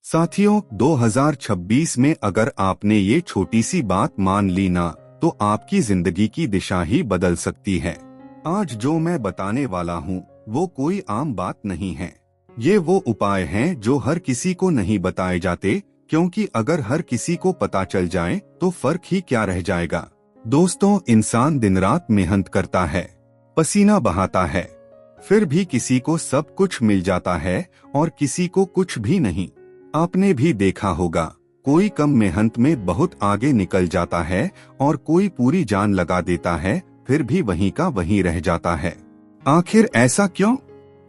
साथियों, 2026 में अगर आपने ये छोटी सी बात मान ली ना, तो आपकी जिंदगी की दिशा ही बदल सकती है। आज जो मैं बताने वाला हूँ वो कोई आम बात नहीं है। ये वो उपाय हैं जो हर किसी को नहीं बताए जाते, क्योंकि अगर हर किसी को पता चल जाए तो फर्क ही क्या रह जाएगा। दोस्तों, इंसान दिन रात मेहनत करता है, पसीना बहाता है, फिर भी किसी को सब कुछ मिल जाता है और किसी को कुछ भी नहीं। आपने भी देखा होगा, कोई कम मेहनत में बहुत आगे निकल जाता है और कोई पूरी जान लगा देता है, फिर भी वहीं का वहीं रह जाता है। आखिर ऐसा क्यों?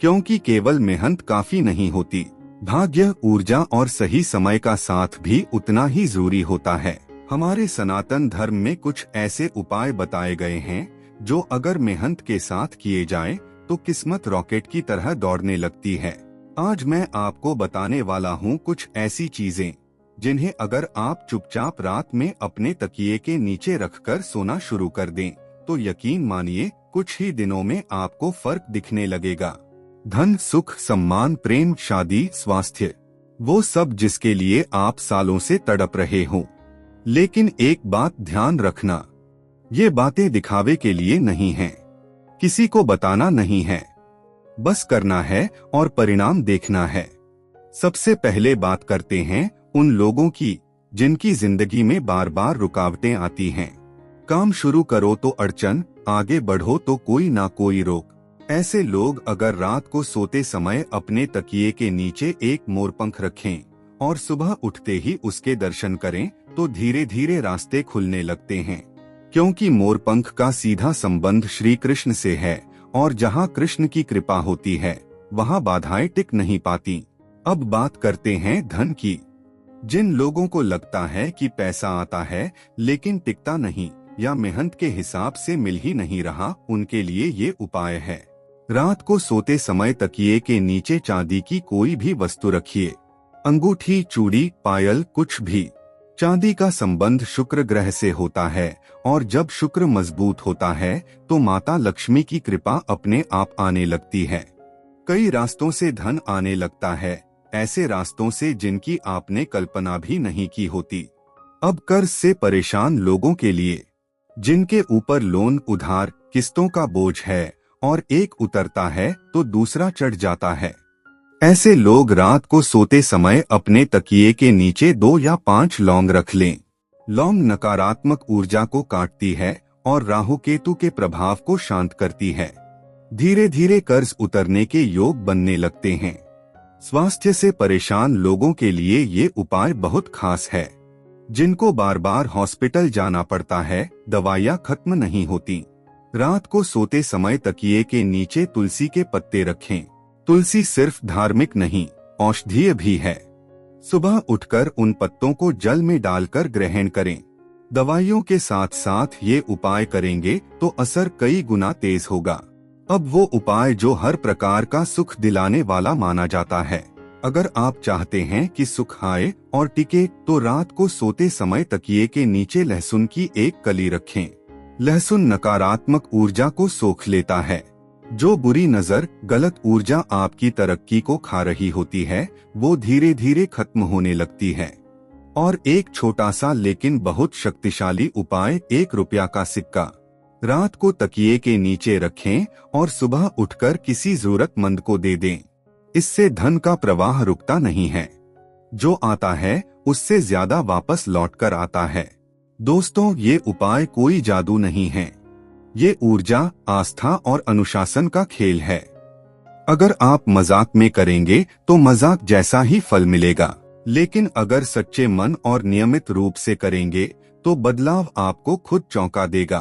क्योंकि केवल मेहनत काफी नहीं होती, भाग्य, ऊर्जा और सही समय का साथ भी उतना ही जरूरी होता है। हमारे सनातन धर्म में कुछ ऐसे उपाय बताए गए हैं जो अगर मेहनत के साथ किए जाएं, तो किस्मत रॉकेट की तरह दौड़ने लगती है। आज मैं आपको बताने वाला हूँ कुछ ऐसी चीजें जिन्हें अगर आप चुपचाप रात में अपने तकिए के नीचे रखकर सोना शुरू कर दें, तो यकीन मानिए कुछ ही दिनों में आपको फर्क दिखने लगेगा। धन, सुख, सम्मान, प्रेम, शादी, स्वास्थ्य, वो सब जिसके लिए आप सालों से तड़प रहे हो। लेकिन एक बात ध्यान रखना, ये बातें दिखावे के लिए नहीं हैं, किसी को बताना नहीं है, बस करना है और परिणाम देखना है। सबसे पहले बात करते हैं उन लोगों की जिनकी जिंदगी में बार बार रुकावटें आती हैं। काम शुरू करो तो अड़चन, आगे बढ़ो तो कोई ना कोई रोक। ऐसे लोग अगर रात को सोते समय अपने तकिए के नीचे एक मोरपंख रखें और सुबह उठते ही उसके दर्शन करें, तो धीरे धीरे रास्ते खुलने लगते हैं। क्योंकि मोरपंख का सीधा संबंध श्री कृष्ण से है और जहाँ कृष्ण की कृपा होती है वहाँ बाधाएं टिक नहीं पाती। अब बात करते हैं धन की। जिन लोगों को लगता है कि पैसा आता है लेकिन टिकता नहीं, या मेहनत के हिसाब से मिल ही नहीं रहा, उनके लिए ये उपाय है। रात को सोते समय तकिए के नीचे चांदी की कोई भी वस्तु रखिए, अंगूठी, चूड़ी, पायल, कुछ भी। चांदी का संबंध शुक्र ग्रह से होता है और जब शुक्र मजबूत होता है तो माता लक्ष्मी की कृपा अपने आप आने लगती है। कई रास्तों से धन आने लगता है, ऐसे रास्तों से जिनकी आपने कल्पना भी नहीं की होती। अब कर्ज से परेशान लोगों के लिए, जिनके ऊपर लोन, उधार, किस्तों का बोझ है और एक उतरता है तो दूसरा चढ़ जाता है, ऐसे लोग रात को सोते समय अपने तकिए के नीचे 2 या 5 लौंग रख लें। लौंग नकारात्मक ऊर्जा को काटती है और राहु केतु के प्रभाव को शांत करती है। धीरे धीरे कर्ज उतरने के योग बनने लगते हैं। स्वास्थ्य से परेशान लोगों के लिए ये उपाय बहुत खास है। जिनको बार बार हॉस्पिटल जाना पड़ता है, दवाइयाँ खत्म नहीं होती, रात को सोते समय तकिए के नीचे तुलसी के पत्ते रखें। तुलसी सिर्फ धार्मिक नहीं, औषधीय भी है। सुबह उठकर उन पत्तों को जल में डालकर ग्रहण करें। दवाइयों के साथ साथ ये उपाय करेंगे तो असर कई गुना तेज होगा। अब वो उपाय जो हर प्रकार का सुख दिलाने वाला माना जाता है। अगर आप चाहते हैं कि सुख आए और टिके, तो रात को सोते समय तकिए के नीचे लहसुन की एक कली रखें। लहसुन नकारात्मक ऊर्जा को सोख लेता है। जो बुरी नजर, गलत ऊर्जा आपकी तरक्की को खा रही होती है, वो धीरे धीरे खत्म होने लगती है। और एक छोटा सा लेकिन बहुत शक्तिशाली उपाय, 1 रुपया का सिक्का रात को तकिए के नीचे रखें और सुबह उठकर किसी जरूरतमंद को दे दें। इससे धन का प्रवाह रुकता नहीं है, जो आता है उससे ज्यादा वापस लौटकर आता है। दोस्तों, ये उपाय कोई जादू नहीं है, ये ऊर्जा, आस्था और अनुशासन का खेल है। अगर आप मजाक में करेंगे तो मजाक जैसा ही फल मिलेगा, लेकिन अगर सच्चे मन और नियमित रूप से करेंगे तो बदलाव आपको खुद चौंका देगा।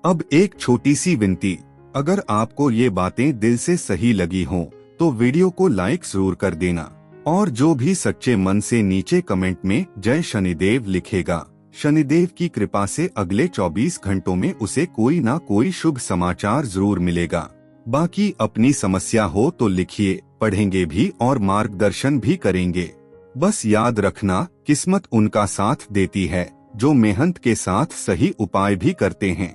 अब एक छोटी सी विनती, अगर आपको ये बातें दिल से सही लगी हों तो वीडियो को लाइक जरूर कर देना, और जो भी सच्चे मन से नीचे कमेंट में जय शनिदेव लिखेगा, शनिदेव की कृपा से अगले 24 घंटों में उसे कोई ना कोई शुभ समाचार जरूर मिलेगा। बाकी अपनी समस्या हो तो लिखिए, पढ़ेंगे भी और मार्गदर्शन भी करेंगे। बस याद रखना, किस्मत उनका साथ देती है जो मेहनत के साथ सही उपाय भी करते हैं।